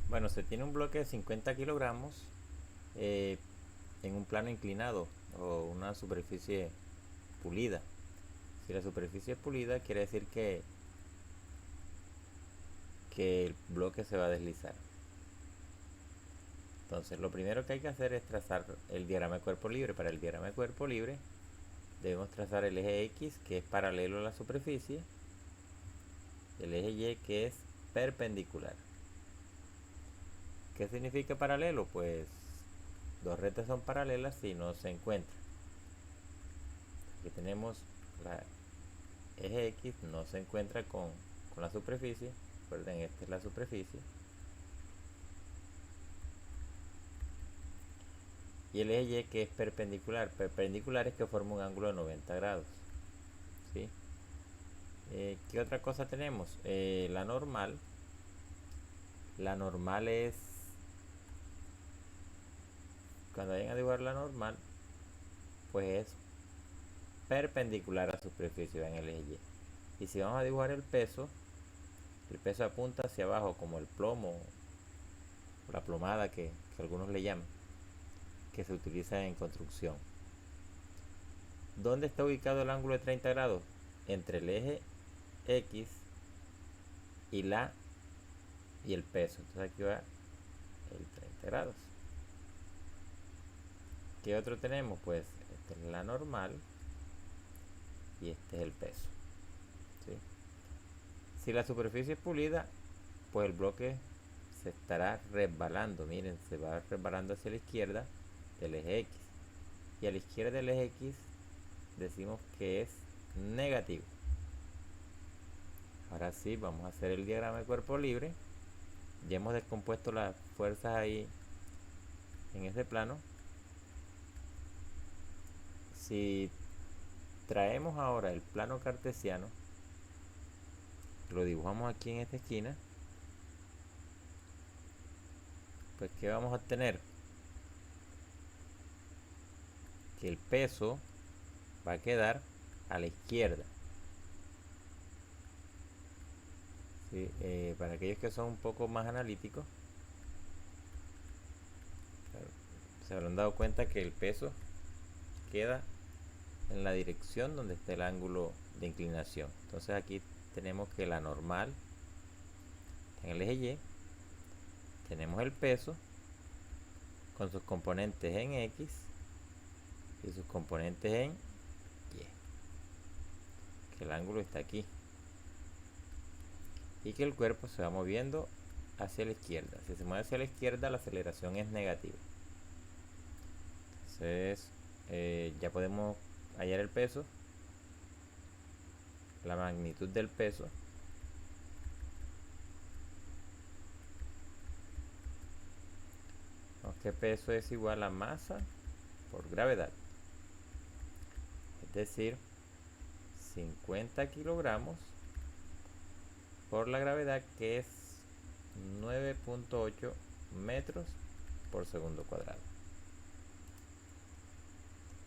Bueno, se tiene un bloque de 50 kilogramos en un plano inclinado o una superficie pulida. Si la superficie es pulida, quiere decir que el bloque se va a deslizar. Entonces, lo primero que hay que hacer es trazar el diagrama de cuerpo libre. Para el diagrama de cuerpo libre, debemos trazar el eje X, que es paralelo a la superficie, el eje Y, que es perpendicular. ¿Qué significa paralelo? Pues dos rectas son paralelas si no se encuentran. Aquí tenemos la eje X, no se encuentra con la superficie. Recuerden, esta es la superficie. Y el eje Y, que es perpendicular. Perpendicular es que forma un ángulo de 90 grados. ¿Sí? ¿Qué otra cosa tenemos? La normal. La normal es, cuando vayan a dibujar la normal, pues es perpendicular a la superficie, en el eje Y. Y si vamos a dibujar el peso apunta hacia abajo, como el plomo, la plomada que algunos le llaman, que se utiliza en construcción. ¿Dónde está ubicado el ángulo de 30 grados? Entre el eje X y el peso. Entonces aquí va el 30 grados. ¿Qué otro tenemos? Pues esta es la normal y este es el peso. ¿Sí? Si la superficie es pulida, pues el bloque se estará resbalando. Miren, se va resbalando hacia la izquierda del eje X. Y a la izquierda del eje X decimos que es negativo. Ahora sí, vamos a hacer el diagrama de cuerpo libre. Ya hemos descompuesto las fuerzas ahí en ese plano. Si traemos ahora el plano cartesiano, lo dibujamos aquí en esta esquina, pues ¿qué vamos a obtener? Que el peso va a quedar a la izquierda. ¿Sí? Para aquellos que son un poco más analíticos, se habrán dado cuenta que el peso queda en la dirección donde está el ángulo de inclinación. Entonces aquí tenemos que la normal en el eje Y, tenemos el peso con sus componentes en X y sus componentes en Y, que el ángulo está aquí, y que el cuerpo se va moviendo hacia la izquierda. Si se mueve hacia la izquierda, la aceleración es negativa. Entonces ya podemos hallar el peso, la magnitud del peso. Que peso es igual a masa por gravedad, es decir, 50 kilogramos por la gravedad, que es 9.8 metros por segundo cuadrado.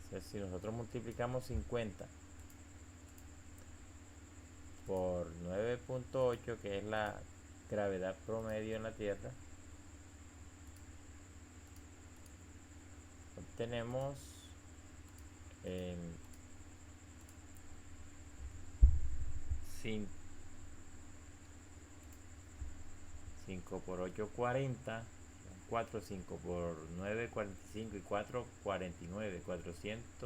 O sea, si nosotros multiplicamos 50 por 9.8, que es la gravedad promedio en la Tierra, obtenemos 5 por 8, 40. 4, 5 por 9, 45 y 4, 49. 490.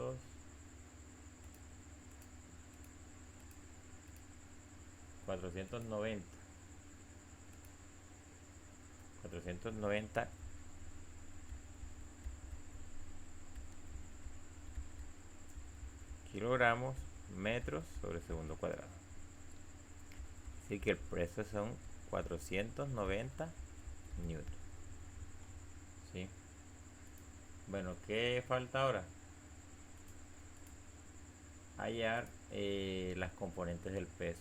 490 kilogramos metros sobre segundo cuadrado. Así que el peso son 490 newton. ¿Sí? Bueno, ¿qué falta ahora? Hallar las componentes del peso.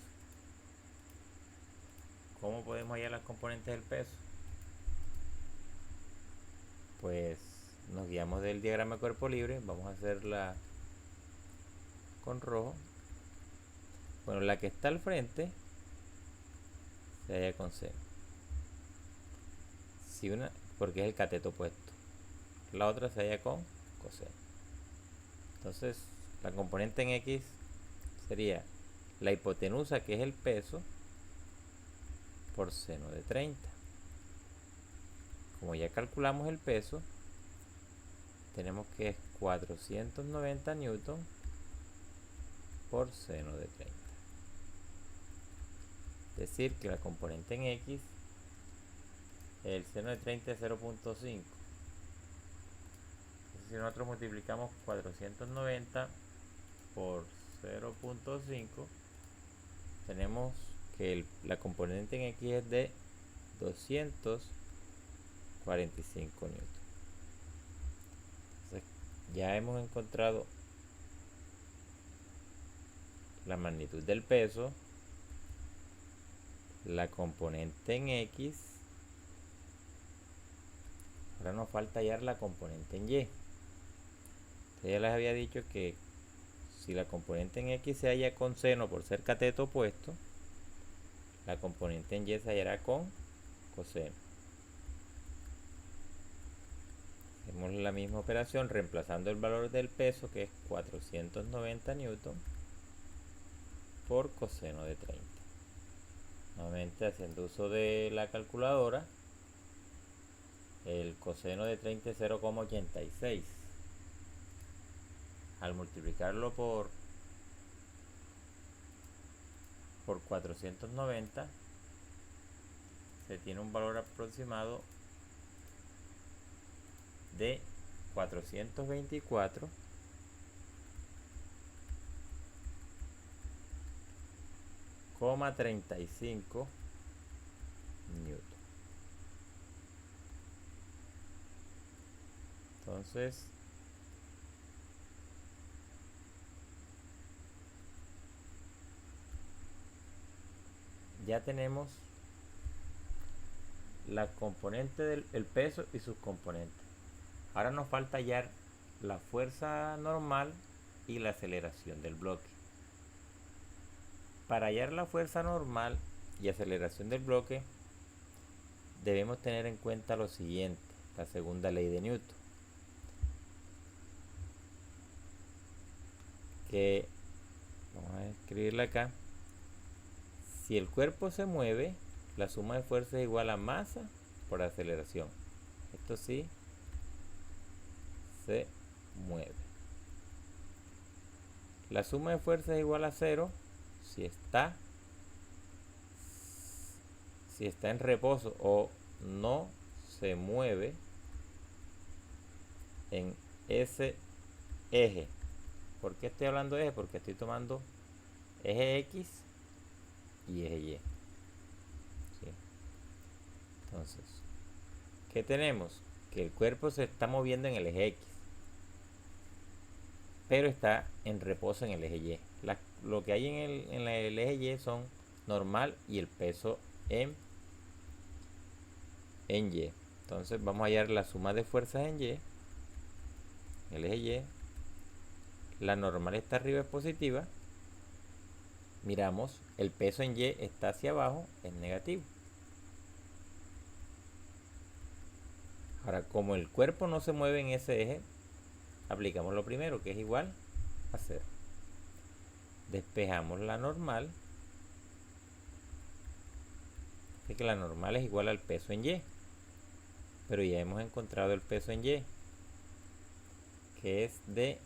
¿Cómo podemos hallar las componentes del peso? Pues nos guiamos del diagrama de cuerpo libre. Vamos a hacerla con rojo. Bueno, la que está al frente se halla con 0. si una, porque es el cateto opuesto. La otra se halla con coseno. Entonces, la componente en X sería la hipotenusa, que es el peso, por seno de 30. Como ya calculamos el peso, tenemos que es 490 newton por seno de 30. Es decir, que la componente en X, el seno de 30 es 0.5. Si nosotros multiplicamos 490 por 0.5, tenemos que la componente en X es de 245 newton. Entonces, ya hemos encontrado la magnitud del peso, la componente en X. Ahora nos falta hallar la componente en Y. Ya les había dicho que si la componente en X se halla con seno por ser cateto opuesto, la componente en Y se hallará con coseno. Hacemos la misma operación reemplazando el valor del peso, que es 490 newton, por coseno de 30. Nuevamente, haciendo uso de la calculadora, el coseno de 30 es 0,86. Al multiplicarlo por 490, se tiene un valor aproximado de 424,35 newton. Entonces, ya tenemos la componente del peso y sus componentes. Ahora nos falta hallar la fuerza normal y la aceleración del bloque. Para hallar la fuerza normal y aceleración del bloque, debemos tener en cuenta lo siguiente: la segunda ley de Newton, que vamos a escribirla acá. Si el cuerpo se mueve, la suma de fuerza es igual a masa por aceleración. Esto sí se mueve. La suma de fuerza es igual a 0 si está en reposo o no se mueve en ese eje. ¿Por qué estoy hablando de eje? Porque estoy tomando eje X y eje Y. ¿Sí? Entonces, ¿qué tenemos? Que el cuerpo se está moviendo en el eje X, pero está en reposo en el eje Y. Lo que hay en el eje Y son normal y el peso en Y. Entonces vamos a hallar la suma de fuerzas en Y, el eje Y. La normal está arriba, es positiva. Miramos, el peso en Y está hacia abajo, es negativo. Ahora, como el cuerpo no se mueve en ese eje, aplicamos lo primero, que es igual a 0. Despejamos la normal. Así que la normal es igual al peso en Y. Pero ya hemos encontrado el peso en Y, que es de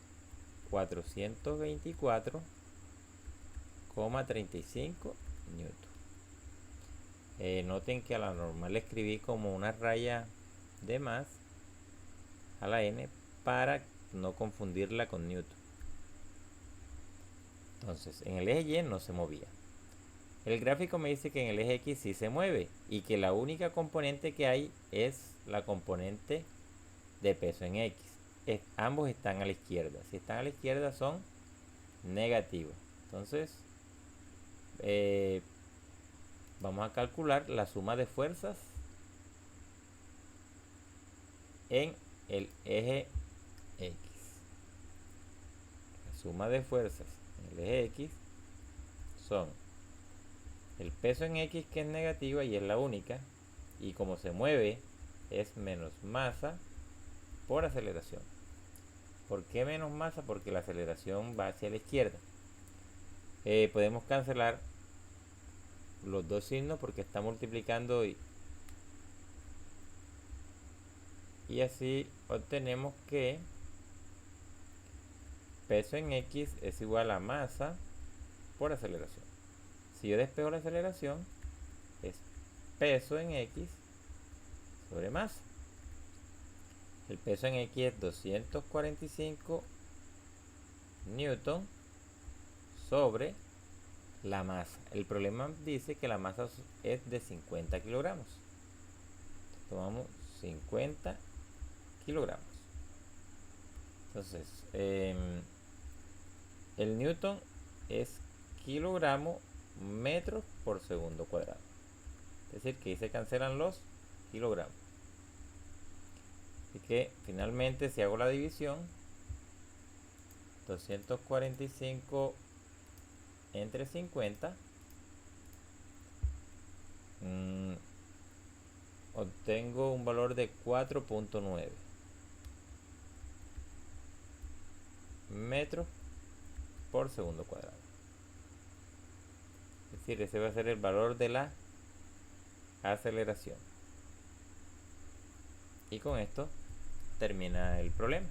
424,35 newton. Noten que a la normal le escribí como una raya de más a la n para no confundirla con newton. Entonces, en el eje Y no se movía. El gráfico me dice que en el eje X sí se mueve y que la única componente que hay es la componente de peso en X. Ambos están a la izquierda. Si están a la izquierda son negativos. Entonces, vamos a calcular la suma de fuerzas en el eje X. La suma de fuerzas en el eje X son el peso en X, que es negativa y es la única, y como se mueve es menos masa por aceleración. ¿Por qué menos masa? Porque la aceleración va hacia la izquierda. Podemos cancelar los dos signos porque está multiplicando y así obtenemos que peso en X es igual a masa por aceleración. Si yo despejo la aceleración, es peso en X sobre masa. El peso en X es 245 newton sobre la masa. El problema dice que la masa es de 50 kilogramos. Tomamos 50 kilogramos. Entonces, el newton es kilogramo metros por segundo cuadrado. Es decir, que ahí se cancelan los kilogramos. Así que finalmente, si hago la división, 245 entre 50, obtengo un valor de 4.9 metros por segundo cuadrado. Es decir, ese va a ser el valor de la aceleración. Y con esto termina el problema.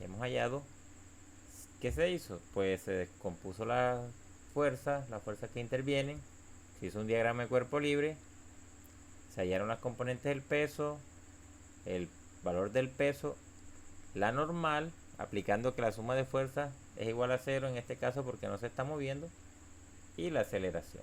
Hemos hallado ¿qué se hizo? Pues se descompuso las fuerzas que intervienen, se hizo un diagrama de cuerpo libre, se hallaron las componentes del peso, el valor del peso, la normal, aplicando que la suma de fuerzas es igual a 0 en este caso porque no se está moviendo, y la aceleración.